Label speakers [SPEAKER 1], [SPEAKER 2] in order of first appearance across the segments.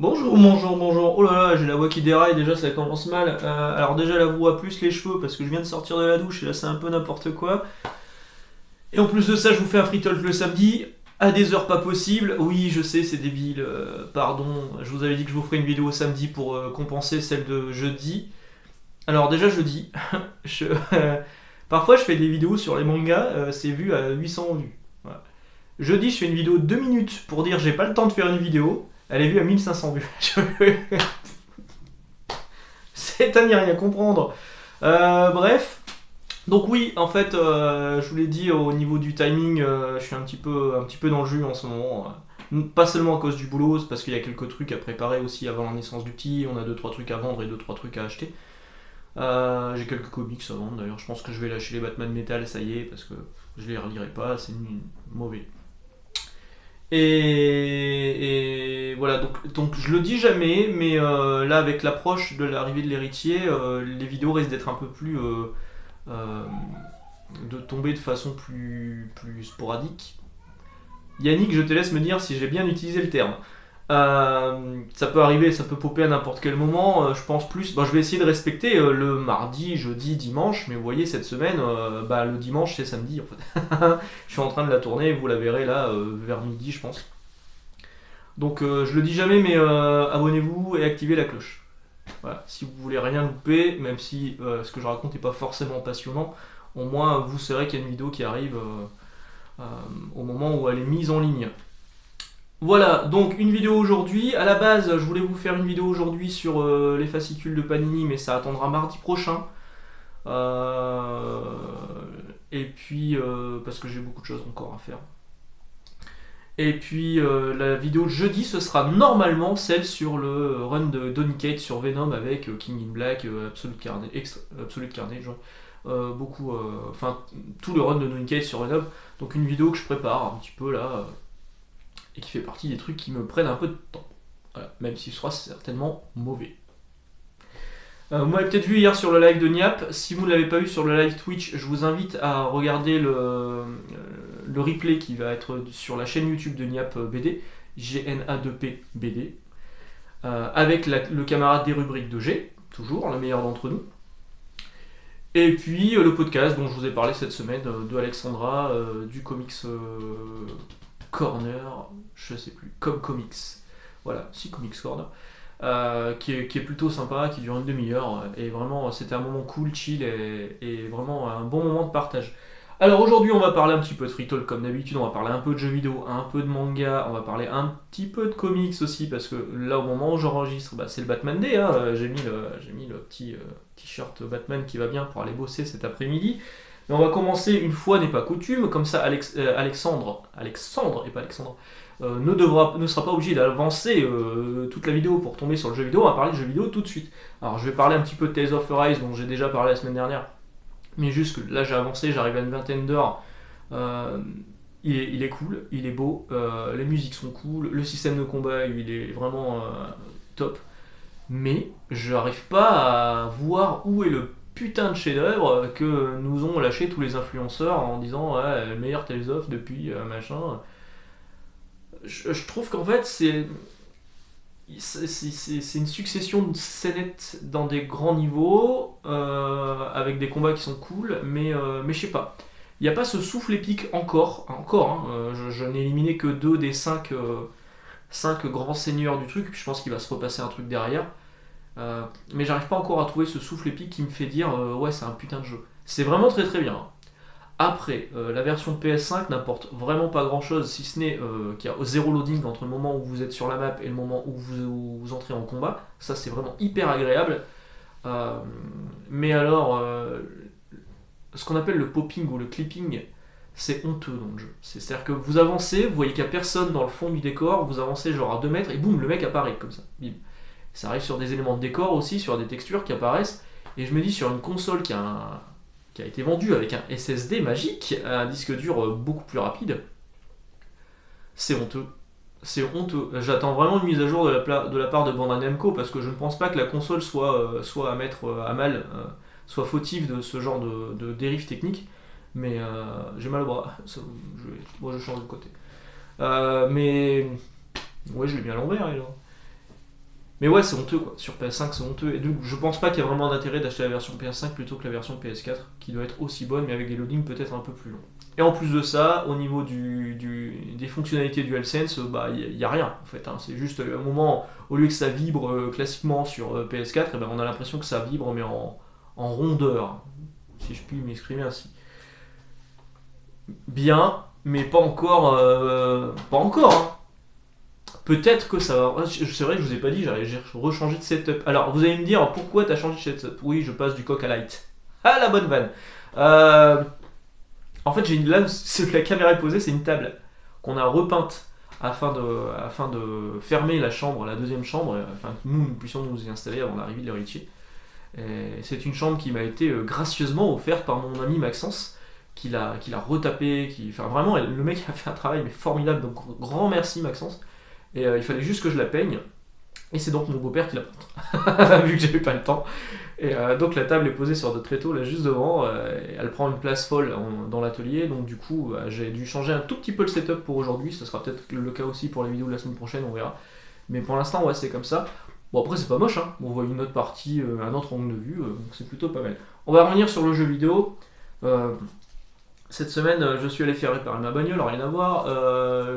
[SPEAKER 1] Bonjour, bonjour, bonjour. Oh là là, j'ai la voix qui déraille, déjà ça commence mal. Alors déjà la voix plus les cheveux parce que je viens de sortir de la douche et là c'est un peu n'importe quoi. Et en plus de ça, je vous fais un free talk le samedi à des heures pas possibles. Oui, je sais, c'est débile. Pardon. Je vous avais dit que je vous ferais une vidéo samedi pour compenser celle de jeudi. Alors déjà jeudi, je, parfois je fais des vidéos sur les mangas, c'est vu à 800 vues. Voilà. Jeudi, je fais une vidéo de 2 minutes pour dire j'ai pas le temps de faire une vidéo. Elle est vue à 1500 vues. C'est à n'y rien comprendre. Bref. Donc oui, en fait, je vous l'ai dit, au niveau du timing, je suis un petit peu dans le jus en ce moment. Pas seulement à cause du boulot, c'est parce qu'il y a quelques trucs à préparer aussi avant la naissance du petit. On a deux trois trucs à vendre et deux trois trucs à acheter. J'ai quelques comics à vendre d'ailleurs. Je pense que je vais lâcher les Batman Metal, ça y est, parce que je les relirai pas, c'est mauvais. Et voilà, donc je le dis jamais, mais là avec l'approche de l'arrivée de l'héritier, les vidéos risquent d'être un peu plus euh, de tomber de façon plus sporadique. Yannick, je te laisse me dire si j'ai bien utilisé le terme. Ça peut arriver, ça peut popper à n'importe quel moment. Je pense plus. Bon, je vais essayer de respecter le mardi, jeudi, dimanche. Mais vous voyez, cette semaine, le dimanche, c'est samedi en fait. Je suis en train de la tourner. Vous la verrez là vers midi, je pense. Donc, je le dis jamais, mais abonnez-vous et activez la cloche. Voilà. Si vous voulez rien louper, même si ce que je raconte n'est pas forcément passionnant, au moins vous saurez qu'il y a une vidéo qui arrive euh, au moment où elle est mise en ligne. Voilà, donc une vidéo aujourd'hui. À la base, je voulais vous faire une vidéo aujourd'hui sur les fascicules de Panini, mais ça attendra mardi prochain. Euh, et puis, parce que j'ai beaucoup de choses encore à faire. Et puis, la vidéo de jeudi, ce sera normalement celle sur le run de Donny Cates sur Venom avec King in Black, Absolute Carnage, ouais. Beaucoup, enfin, tout le run de Donny Cates sur Venom. Donc, une vidéo que je prépare un petit peu là, et qui fait partie des trucs qui me prennent un peu de temps. Voilà, même s'il sera certainement mauvais. Vous m'avez peut-être vu hier sur le live de Niap. Si vous ne l'avez pas vu sur le live Twitch, je vous invite à regarder le replay qui va être sur la chaîne YouTube de Niap BD, GNA2P BD, avec le camarade des rubriques de G, toujours le meilleur d'entre nous. Et puis le podcast dont je vous ai parlé cette semaine de Alexandra, du Comics Corner, je sais plus, comme Comics. Voilà, si Comics Corner. Qui est plutôt sympa, qui dure une demi-heure, et vraiment c'était un moment cool, chill, et vraiment un bon moment de partage. Alors aujourd'hui on va parler un petit peu de free talk comme d'habitude, on va parler un peu de jeux vidéo, un peu de manga, on va parler un petit peu de comics aussi, parce que là au moment où j'enregistre, c'est le Batman Day, hein, j'ai mis le petit t-shirt Batman qui va bien pour aller bosser cet après-midi. Mais on va commencer, une fois n'est pas coutume, comme ça Alexandre et pas Alexandre, ne sera pas obligé d'avancer toute la vidéo pour tomber sur le jeu vidéo. On va parler de jeu vidéo tout de suite. Alors je vais parler un petit peu de Tales of Arise dont j'ai déjà parlé la semaine dernière, mais juste que là j'ai avancé, j'arrive à une vingtaine d'heures. Euh, il est cool, il est beau, les musiques sont cool, le système de combat il est vraiment top, mais je n'arrive pas à voir où est le putain de chef-d'œuvre que nous ont lâché tous les influenceurs en disant ouais, le meilleur Tales of depuis machin. Je trouve qu'en fait c'est une succession de scénettes dans des grands niveaux avec des combats qui sont cool, mais je sais pas. Il n'y a pas ce souffle épique encore. Hein, je n'ai éliminé que 2 des 5 grands seigneurs du truc, puis je pense qu'il va se repasser un truc derrière. Mais j'arrive pas encore à trouver ce souffle épique qui me fait dire ouais, c'est un putain de jeu. C'est vraiment très très bien. Après, la version PS5 n'apporte vraiment pas grand chose, si ce n'est qu'il y a zéro loading entre le moment où vous êtes sur la map et le moment où vous entrez en combat. Ça, c'est vraiment hyper agréable. Euh, mais alors, ce qu'on appelle le popping ou le clipping, c'est honteux dans le jeu. C'est-à-dire que vous avancez, vous voyez qu'il n'y a personne dans le fond du décor, vous avancez genre à 2 mètres et boum, le mec apparaît comme ça. Bim. Ça arrive sur des éléments de décor aussi, sur des textures qui apparaissent. Et je me dis, sur une console qui a été vendue avec un SSD magique, un disque dur beaucoup plus rapide, c'est honteux. C'est honteux. J'attends vraiment une mise à jour de la part de Bandai Namco parce que je ne pense pas que la console soit à mettre à mal, soit fautive de ce genre de dérive technique. Mais j'ai mal au bras. Moi je change de côté. Mais ouais, je l'ai mis à l'envers. Mais ouais, c'est honteux quoi. Sur PS5, c'est honteux. Et donc, je pense pas qu'il y a vraiment d'intérêt d'acheter la version PS5 plutôt que la version PS4, qui doit être aussi bonne, mais avec des loadings peut-être un peu plus longs. Et en plus de ça, au niveau des fonctionnalités DualSense, bah il y a rien en fait. Hein. C'est juste un moment, au lieu que ça vibre classiquement sur PS4, et ben, on a l'impression que ça vibre mais en rondeur, si je puis m'exprimer ainsi. Bien, mais pas encore, pas encore. Hein. Peut-être que ça va. C'est vrai que je vous ai pas dit, j'ai rechangé de setup. Alors vous allez me dire pourquoi t'as changé de setup. Oui, je passe du coq à light. Ah la bonne vanne. Euh, En fait, là, la caméra est posée, c'est une table qu'on a repeinte afin de fermer la chambre, la deuxième chambre, afin que nous puissions nous y installer avant l'arrivée de l'héritier. C'est une chambre qui m'a été gracieusement offerte par mon ami Maxence, qui l'a retapé, enfin vraiment, le mec a fait un travail mais formidable, donc grand merci Maxence. Et il fallait juste que je la peigne, et c'est donc mon beau-père qui l'a peinte, vu que j'avais pas le temps. Et donc la table est posée sur de tréteaux là juste devant, elle prend une place folle dans l'atelier, donc du coup j'ai dû changer un tout petit peu le setup pour aujourd'hui, ce sera peut-être le cas aussi pour les vidéos de la semaine prochaine, on verra. Mais pour l'instant ouais c'est comme ça. Bon après c'est pas moche, hein. On voit une autre partie, un autre angle de vue, donc c'est plutôt pas mal. On va revenir sur le jeu vidéo. Cette semaine je suis allé faire réparer ma bagnole, rien à voir,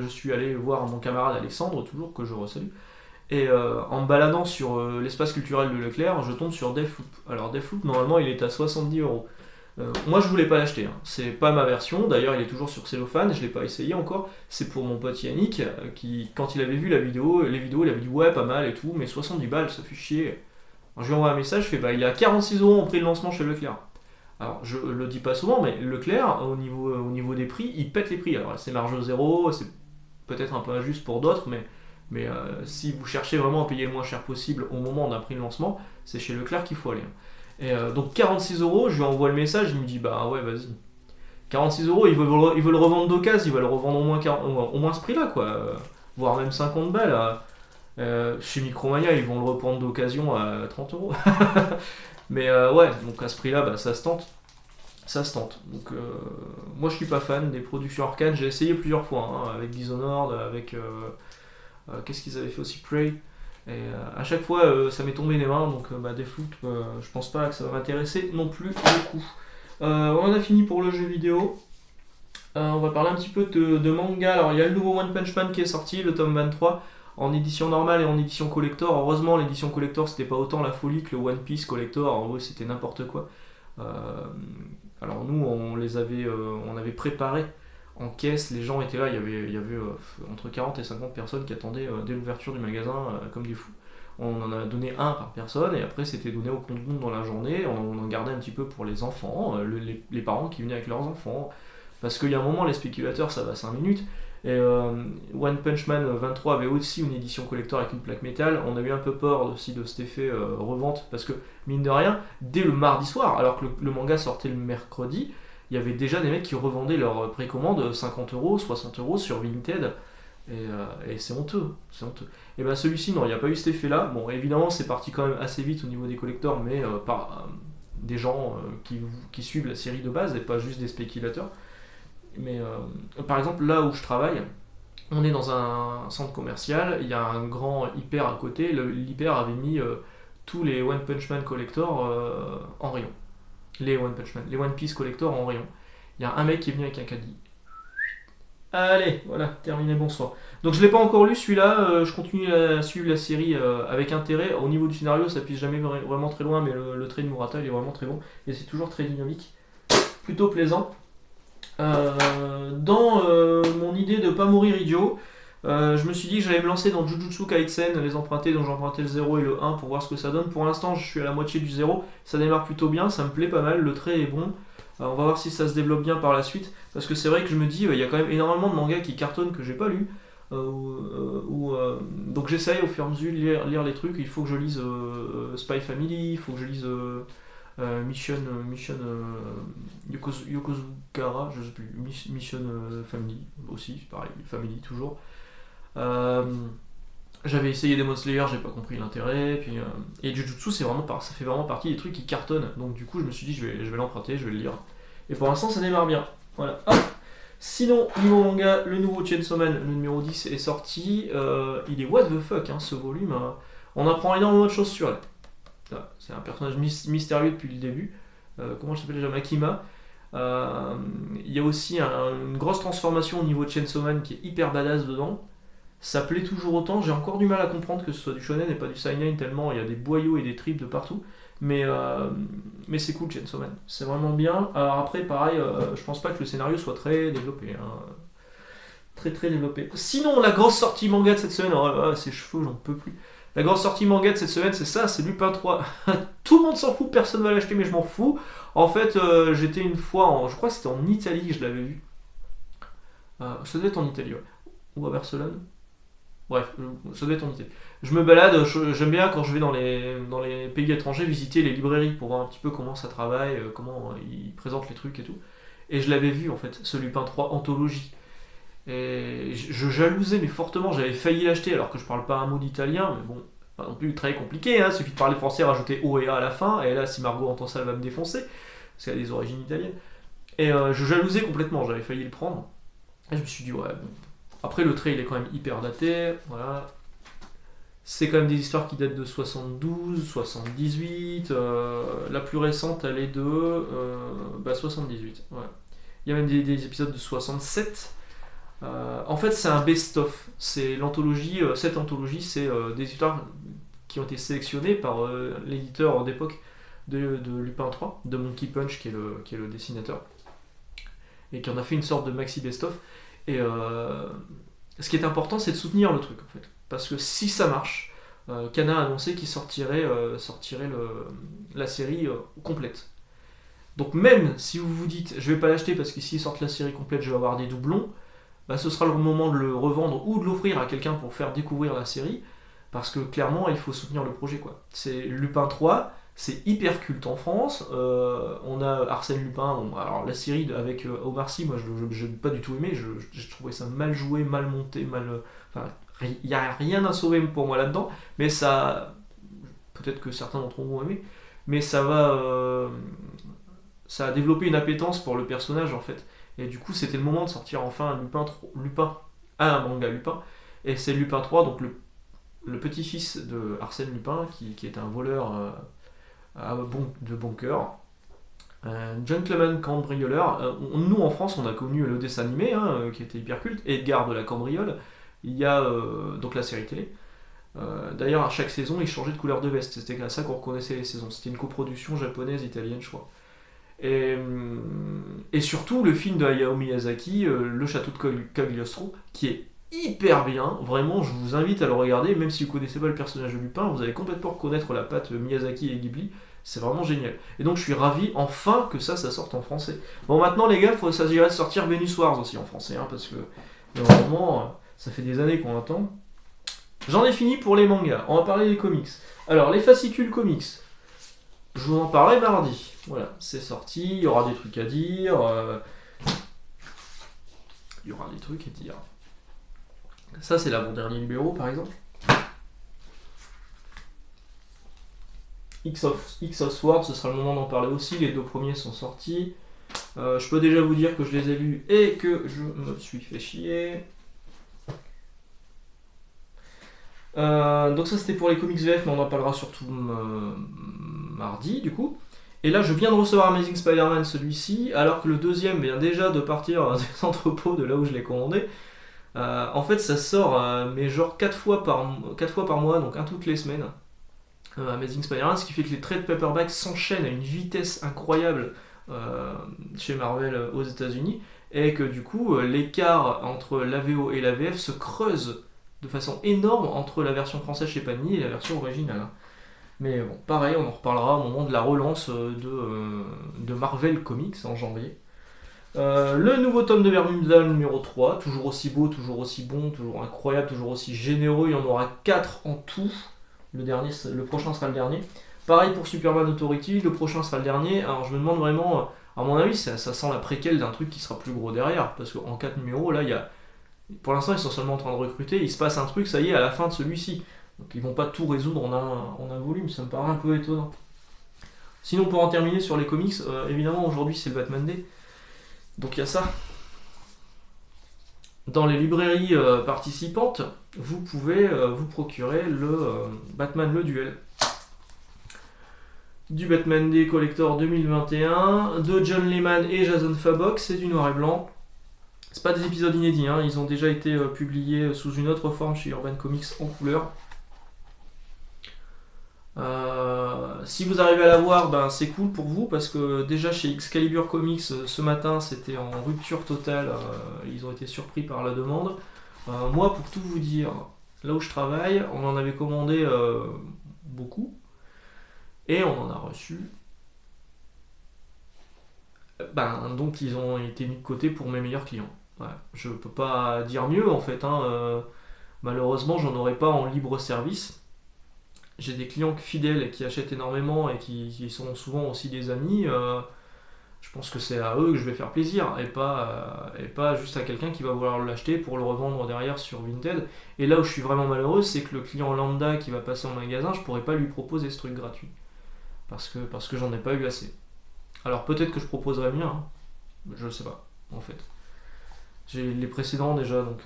[SPEAKER 1] je suis allé voir mon camarade Alexandre, toujours que je resalue. Et en me baladant sur l'espace culturel de Leclerc, je tombe sur Deathloop. Alors Deathloop, normalement, il est à 70 €. Moi, je voulais pas l'acheter. Hein. C'est pas ma version. D'ailleurs, il est toujours sur cellophane. Je l'ai pas essayé encore. C'est pour mon pote Yannick, qui, quand il avait vu les vidéos, il avait dit ouais, pas mal et tout, mais 70 balles, ça fait chier. Alors, je lui envoie un message, je fais bah, il est à 46 € en prix de lancement chez Leclerc. Alors, je le dis pas souvent, mais Leclerc, au niveau des prix, il pète les prix. Alors, c'est marge zéro, c'est peut-être un peu injuste pour d'autres, mais si vous cherchez vraiment à payer le moins cher possible au moment d'un prix de lancement, c'est chez Leclerc qu'il faut aller. Et donc 46 €, je lui envoie le message, il me dit bah ouais vas-y. 46 €, il veut le revendre d'occasion, il va le revendre au moins ce prix-là, quoi. Voire même 50 balles. Chez Micromania, ils vont le reprendre d'occasion à 30 €. Mais ouais, donc à ce prix-là, bah, ça se tente. Ça se tente. Donc moi je suis pas fan des productions Arcane, j'ai essayé plusieurs fois, hein, avec Dishonored, avec... qu'est-ce qu'ils avaient fait aussi, Prey. Et à chaque fois ça m'est tombé les mains, donc Deathloop, je pense pas que ça va m'intéresser non plus beaucoup. On en a fini pour le jeu vidéo. On va parler un petit peu de manga. Alors il y a le nouveau One Punch Man qui est sorti, le tome 23, en édition normale et en édition collector. Heureusement l'édition collector c'était pas autant la folie que le One Piece collector, en gros c'était n'importe quoi. Alors nous on avait préparé en caisse, les gens étaient là, il y avait entre 40 et 50 personnes qui attendaient dès l'ouverture du magasin comme des fous. On en a donné un par personne et après c'était donné au compte-gouttes dans la journée. On en gardait un petit peu pour les enfants, les parents qui venaient avec leurs enfants. Parce qu'il y a un moment, les spéculateurs ça va 5 minutes. Et One Punch Man 23 avait aussi une édition collector avec une plaque métal. On a eu un peu peur aussi de cet effet revente parce que, mine de rien, dès le mardi soir, alors que le manga sortait le mercredi, il y avait déjà des mecs qui revendaient leurs précommandes 50 €, 60 € sur Vinted. Et c'est honteux, c'est honteux. Et bien celui-ci, non, il n'y a pas eu cet effet-là. Bon, évidemment, c'est parti quand même assez vite au niveau des collectors, mais par des gens qui suivent la série de base et pas juste des spéculateurs. Mais par exemple, là où je travaille, on est dans un centre commercial, il y a un grand hyper à côté. L'hyper avait mis tous les One Punch Man collector en rayon. Les One Punch Man, les One Piece collector en rayon. Il y a un mec qui est venu avec un caddie. Allez, voilà, terminé, bonsoir. Donc je l'ai pas encore lu celui-là, je continue à suivre la série avec intérêt. Au niveau du scénario, ça pisse jamais vraiment très loin, mais le trait de Murata il est vraiment très bon. Et c'est toujours très dynamique, plutôt plaisant. Dans mon idée de pas mourir idiot, je me suis dit que j'allais me lancer dans Jujutsu Kaisen, les empruntés, dont j'ai emprunté le 0 et le 1 pour voir ce que ça donne. Pour l'instant, je suis à la moitié du 0, ça démarre plutôt bien, ça me plaît pas mal, le trait est bon. On va voir si ça se développe bien par la suite, parce que c'est vrai que je me dis, il y a quand même énormément de mangas qui cartonnent que j'ai pas lu. Donc j'essaye au fur et à mesure de lire les trucs. Il faut que je lise Spy Family, il faut que je lise Mission Yokozukara, je sais plus, Mission Family aussi, pareil, Family toujours. J'avais essayé Demon Slayer, j'ai pas compris l'intérêt, et Jujutsu ça fait vraiment partie des trucs qui cartonnent, donc du coup je me suis dit je vais l'emprunter, je vais le lire. Et pour l'instant ça démarre bien. Voilà. Hop. Sinon, niveau manga, le nouveau Chainsaw Man, le numéro 10 est sorti. Il est what the fuck, hein, ce volume. On apprend énormément de choses sur elle. C'est un personnage mystérieux depuis le début. Comment elle s'appelle déjà, Makima. Il y a aussi une grosse transformation au niveau de Chainsaw Man qui est hyper badass dedans. Ça plaît toujours autant. J'ai encore du mal à comprendre que ce soit du shonen et pas du seinen tellement il y a des boyaux et des tripes de partout. Mais c'est cool Chainsaw Man. C'est vraiment bien. Alors après, pareil, je pense pas que le scénario soit très développé. Hein. Très très développé. Sinon, la grosse sortie manga de cette semaine, ses cheveux, j'en peux plus. La grosse sortie manga de cette semaine, c'est ça, c'est Lupin 3. Tout le monde s'en fout, personne va l'acheter, mais je m'en fous. En fait, j'étais une fois, je crois que c'était en Italie que je l'avais vu. Ça devait être en Italie, ouais. Ou à Barcelone. Bref, ça doit être en Italie. Je me balade, j'aime bien quand je vais dans les pays étrangers visiter les librairies pour voir un petit peu comment ça travaille, comment ils présentent les trucs et tout. Et je l'avais vu en fait, ce Lupin 3 anthologie. Et je jalousais mais fortement, j'avais failli l'acheter alors que je parle pas un mot d'italien, mais bon, pas non plus très compliqué, hein, suffit de parler français, rajouter O et A à la fin, et là si Margot entend ça elle va me défoncer, parce qu'elle a des origines italiennes. Et je jalousais complètement, j'avais failli le prendre. Et je me suis dit ouais, bon. Après le trait il est quand même hyper daté, voilà. C'est quand même des histoires qui datent de 72, 78, la plus récente elle est de 78, ouais. Il y a même des épisodes de 67. En fait, c'est un best-of. C'est l'anthologie. Cette anthologie, c'est des histoires qui ont été sélectionnées par l'éditeur d'époque de Lupin 3, de Monkey Punch, qui est le dessinateur, et qui en a fait une sorte de maxi best-of. Et ce qui est important, c'est de soutenir le truc, en fait. Parce que si ça marche, Kana a annoncé qu'il sortirait la série complète. Donc même si vous vous dites, je vais pas l'acheter parce que s'ils sortent la série complète, je vais avoir des doublons, ce sera le moment de le revendre ou de l'offrir à quelqu'un pour faire découvrir la série, parce que clairement il faut soutenir le projet, quoi. C'est Lupin 3, c'est hyper culte en France. On a Arsène Lupin, alors la série avec Omar Sy, moi je n'ai pas du tout aimé, je trouvais ça mal joué, mal monté, enfin, il n'y a rien à sauver pour moi là-dedans, mais ça, peut-être que certains d'entre vous ont aimé, mais ça a développé une appétence pour le personnage en fait. Et du coup, c'était le moment de sortir enfin un manga Lupin. Et c'est Lupin 3, donc le petit-fils de Arsène Lupin, qui est un voleur de bon cœur. Un gentleman cambrioleur. Nous, en France, on a connu le dessin animé, qui était hyper culte, Edgar de la Cambriole. Il y a donc la série télé. D'ailleurs, à chaque saison, il changeait de couleur de veste. C'était comme ça qu'on reconnaissait les saisons. C'était une coproduction japonaise-italienne, je crois. Et surtout le film de Hayao Miyazaki, Le Château de Cagliostro, qui est hyper bien, vraiment je vous invite à le regarder, même si vous ne connaissez pas le personnage de Lupin, vous allez complètement reconnaître la patte Miyazaki et Ghibli, c'est vraiment génial. Et donc je suis ravi enfin que ça sorte en français. Bon maintenant les gars, il s'agirait de sortir Venus Wars aussi en français, parce que normalement ça fait des années qu'on attend. J'en ai fini pour les mangas, on va parler des comics. Alors les fascicules comics, je vous en parlerai mardi. Voilà, c'est sorti, il y aura des trucs à dire. Il y aura des trucs à dire. Ça, c'est l'avant-dernier numéro, par exemple. X-of Sword, ce sera le moment d'en parler aussi. Les 2 premiers sont sortis. Je peux déjà vous dire que je les ai lus et que je me suis fait chier. Donc ça, c'était pour les comics VF, mais on en parlera surtout mardi, du coup. Et là, je viens de recevoir Amazing Spider-Man, celui-ci, alors que le deuxième vient déjà de partir des entrepôts de là où je l'ai commandé. En fait, ça sort, mais genre 4 fois par mois, donc un toutes les semaines. Amazing Spider-Man, ce qui fait que les trades paperback s'enchaînent à une vitesse incroyable chez Marvel aux États-Unis, et que du coup, l'écart entre l'AVO et la VF se creuse de façon énorme entre la version française chez Panini et la version originale. Mais bon, pareil, on en reparlera au moment de la relance de Marvel Comics en janvier. Le nouveau tome de Bermuda numéro 3, toujours aussi beau, toujours aussi bon, toujours incroyable, toujours aussi généreux. Il y en aura 4 en tout. Le prochain sera le dernier. Pareil pour Superman Authority, le prochain sera le dernier. Alors je me demande vraiment, à mon avis, ça sent la préquelle d'un truc qui sera plus gros derrière. Parce qu'en 4 numéros, là, pour l'instant, ils sont seulement en train de recruter. Il se passe un truc, ça y est, à la fin de celui-ci. Donc ils vont pas tout résoudre en un volume, ça me paraît un peu étonnant. Sinon, pour en terminer sur les comics, évidemment aujourd'hui c'est le Batman Day. Donc il y a ça. Dans les librairies participantes, vous pouvez vous procurer le Batman le Duel. Du Batman Day Collector 2021 de John Lehman et Jason Fabok, c'est du noir et blanc. C'est pas des épisodes inédits, hein. Ils ont déjà été publiés sous une autre forme chez Urban Comics en couleur. Si vous arrivez à l'avoir, ben c'est cool pour vous parce que déjà chez Excalibur Comics ce matin c'était en rupture totale, ils ont été surpris par la demande. Moi, pour tout vous dire, là où je travaille, on en avait commandé beaucoup et on en a reçu. Donc ils ont été mis de côté pour mes meilleurs clients. Ouais, je peux pas dire mieux en fait, hein. Malheureusement, j'en aurais pas en libre service. J'ai des clients fidèles qui achètent énormément et qui sont souvent aussi des amis. Je pense que c'est à eux que je vais faire plaisir et pas juste à quelqu'un qui va vouloir l'acheter pour le revendre derrière sur Vinted. Et là où je suis vraiment malheureux, c'est que le client lambda qui va passer en magasin, je pourrais pas lui proposer ce truc gratuit parce que j'en ai pas eu assez. Alors peut-être que je proposerais mieux, hein. Je sais pas en fait. J'ai les précédents déjà, donc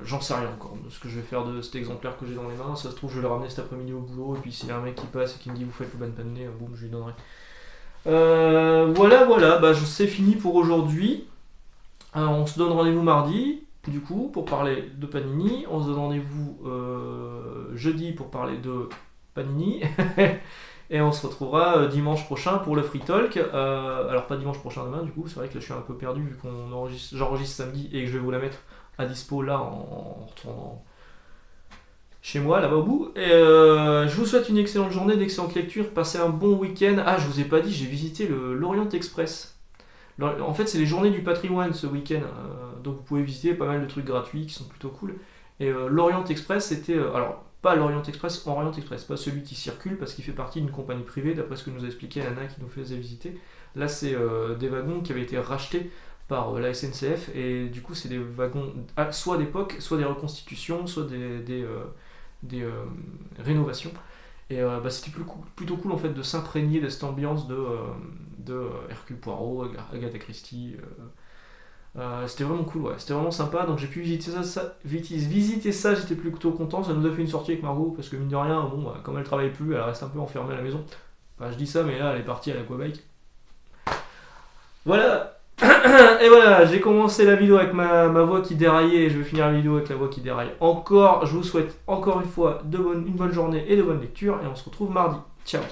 [SPEAKER 1] j'en sais rien encore de ce que je vais faire de cet exemplaire que j'ai dans les mains. Ça se trouve, je vais le ramener cet après-midi au boulot, et puis s'il y a un mec qui passe et qui me dit vous faites le Batman Day, boum, je lui donnerai. Voilà, c'est fini pour aujourd'hui. On se donne rendez-vous mardi, du coup, pour parler de Panini. On se donne rendez-vous jeudi pour parler de Panini. Et on se retrouvera dimanche prochain pour le Free Talk. Alors pas dimanche prochain demain du coup, c'est vrai que là je suis un peu perdu vu j'enregistre samedi et que je vais vous la mettre à dispo là en retournant chez moi là-bas au bout. Et je vous souhaite une excellente journée, d'excellente lecture, passez un bon week-end. Ah, je vous ai pas dit, j'ai visité l'Orient Express. En fait c'est les journées du patrimoine ce week-end, donc vous pouvez visiter pas mal de trucs gratuits qui sont plutôt cool. Et l'Orient Express c'était... alors pas l'Orient Express, Orient Express, pas celui qui circule parce qu'il fait partie d'une compagnie privée, d'après ce que nous a expliqué Anna qui nous faisait visiter. Là, c'est des wagons qui avaient été rachetés par la SNCF et du coup, c'est des wagons soit d'époque, soit des reconstitutions, soit des rénovations. Et c'était plutôt cool en fait de s'imprégner de cette ambiance de Hercule Poirot, Agatha Christie. C'était vraiment cool, ouais. C'était vraiment sympa, donc j'ai pu visiter ça, j'étais plutôt content. Ça nous a fait une sortie avec Margot parce que mine de rien, comme elle travaille plus, elle reste un peu enfermée à la maison. Enfin, je dis ça, mais là elle est partie à l'aquabike. Voilà. Et voilà, j'ai commencé la vidéo avec ma voix qui déraillait et je vais finir la vidéo avec la voix qui déraille encore. Je vous souhaite encore une fois une bonne journée et de bonnes lectures et on se retrouve mardi. Ciao.